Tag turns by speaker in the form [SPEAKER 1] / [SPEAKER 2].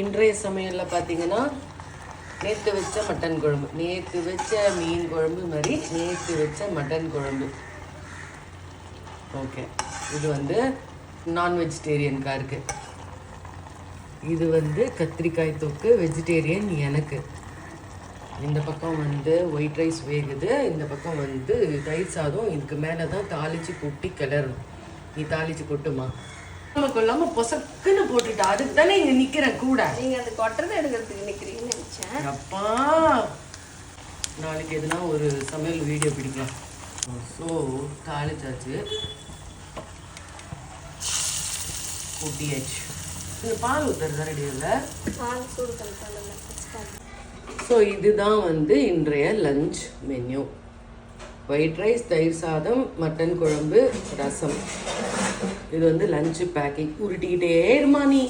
[SPEAKER 1] இன்றைய சமையலில் பார்த்தீங்கன்னா நேற்று வச்ச மட்டன் குழம்பு, நேற்று வச்ச மீன் குழம்பு மாதிரி நேற்று வச்ச மட்டன் குழம்பு. ஓகே, இது வந்து நான் வெஜிடேரியனுக்காக இருக்குது. இது வந்து கத்திரிக்காய் தொக்கு வெஜிடேரியன் எனக்கு. இந்த பக்கம் வந்து ஒயிட் ரைஸ் வேகுது, இந்த பக்கம் வந்து தயிர் சாதம். இதுக்கு மேலே தான் தாளித்து கொட்டி கிளறணும். நீ தாளித்து கொட்டுமா? நமக்கு இல்லாமல் பொசக்குன்னு போட்டுட்டா. அதுக்கு தானே இங்கே நிற்கிறேன் கூட.
[SPEAKER 2] நீங்கள் அந்த கொட்டுறதை எடுக்கிறதுக்கு நிற்கிறீங்கன்னு நினச்சேன்.
[SPEAKER 1] அப்பா நாளைக்கு எதுனா ஒரு சமையல் வீடியோ பிடிக்கலாம். ஸோ தாளிச்சாச்சு, கொட்டியாச்சு. இந்த பால் ஊற்றுறது ரெடி இல்லை.
[SPEAKER 2] பால் சூடு பண்ணிட்டாங்க.
[SPEAKER 1] ஸோ இதுதான் வந்து இன்றைய லஞ்ச் மெனு. ஒயிட் ரைஸ், தயிர் சாதம், மட்டன் குழம்பு, ரசம். இது வந்து லஞ்சு பேக்கிங். உருட்டிக்கிட்டே இருமா நீ.